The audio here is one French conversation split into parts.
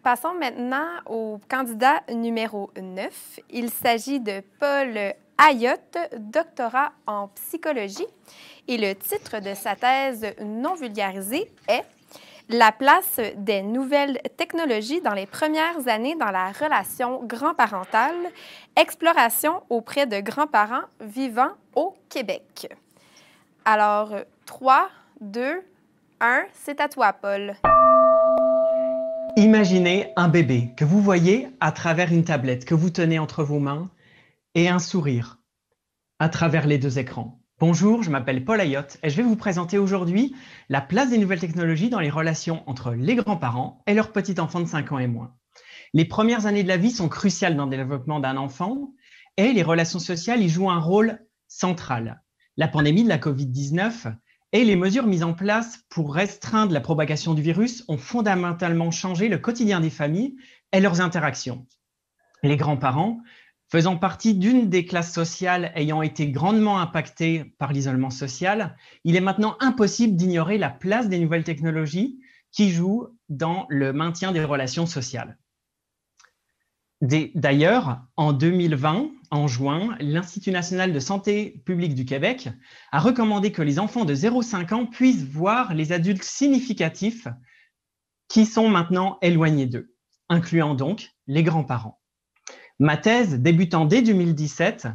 Passons maintenant au candidat numéro 9. Il s'agit de Paul Ayotte, doctorat en psychologie. Et le titre de sa thèse non vulgarisée est « La place des nouvelles technologies dans les premières années dans la relation grand-parentale, exploration auprès de grands-parents vivant au Québec ». Alors, 3, 2, 1, c'est à toi, Paul. Imaginez un bébé que vous voyez à travers une tablette que vous tenez entre vos mains et un sourire à travers les deux écrans. Bonjour, je m'appelle Paul Ayotte et je vais vous présenter aujourd'hui la place des nouvelles technologies dans les relations entre les grands-parents et leurs petits-enfants de 5 ans et moins. Les premières années de la vie sont cruciales dans le développement d'un enfant et les relations sociales y jouent un rôle central. La pandémie de la Covid-19 et les mesures mises en place pour restreindre la propagation du virus ont fondamentalement changé le quotidien des familles et leurs interactions. Les grands-parents, faisant partie d'une des classes sociales ayant été grandement impactées par l'isolement social, il est maintenant impossible d'ignorer la place des nouvelles technologies qui jouent dans le maintien des relations sociales. D'ailleurs, en 2020, en juin, l'Institut national de santé publique du Québec a recommandé que les enfants de 0,5 ans puissent voir les adultes significatifs qui sont maintenant éloignés d'eux, incluant donc les grands-parents. Ma thèse, débutant dès 2017,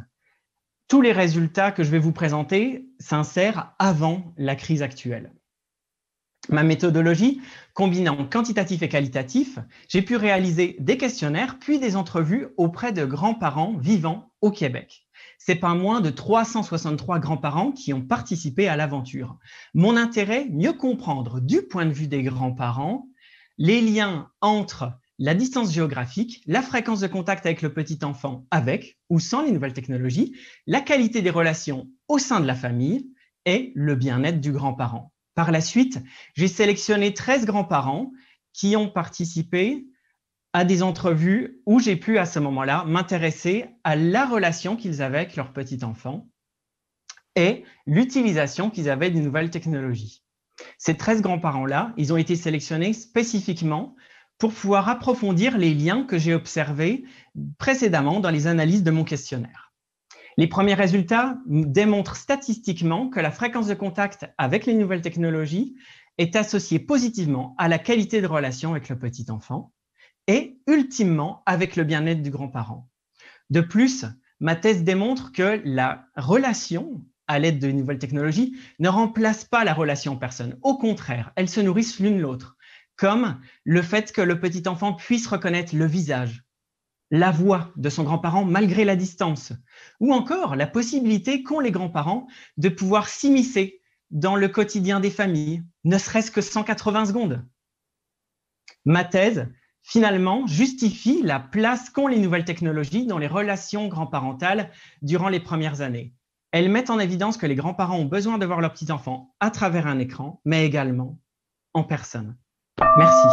tous les résultats que je vais vous présenter s'insèrent avant la crise actuelle. Ma méthodologie, combinant quantitatif et qualitatif, j'ai pu réaliser des questionnaires puis des entrevues auprès de grands-parents vivant au Québec. C'est pas moins de 363 grands-parents qui ont participé à l'aventure. Mon intérêt, mieux comprendre du point de vue des grands-parents les liens entre la distance géographique, la fréquence de contact avec le petit enfant avec ou sans les nouvelles technologies, la qualité des relations au sein de la famille et le bien-être du grand-parent. Par la suite, j'ai sélectionné 13 grands-parents qui ont participé à des entrevues où j'ai pu à ce moment-là m'intéresser à la relation qu'ils avaient avec leur petit enfant et l'utilisation qu'ils avaient des nouvelles technologies. Ces 13 grands-parents-là, ils ont été sélectionnés spécifiquement pour pouvoir approfondir les liens que j'ai observés précédemment dans les analyses de mon questionnaire. Les premiers résultats démontrent statistiquement que la fréquence de contact avec les nouvelles technologies est associée positivement à la qualité de relation avec le petit enfant et ultimement avec le bien-être du grand-parent. De plus, ma thèse démontre que la relation à l'aide de nouvelles technologies ne remplace pas la relation en personne. Au contraire, elles se nourrissent l'une l'autre, comme le fait que le petit enfant puisse reconnaître le visage, la voix de son grand-parent malgré la distance, ou encore la possibilité qu'ont les grands-parents de pouvoir s'immiscer dans le quotidien des familles, ne serait-ce que 180 secondes. Ma thèse, finalement, justifie la place qu'ont les nouvelles technologies dans les relations grand-parentales durant les premières années. Elles mettent en évidence que les grands-parents ont besoin de voir leurs petits-enfants à travers un écran, mais également en personne. Merci.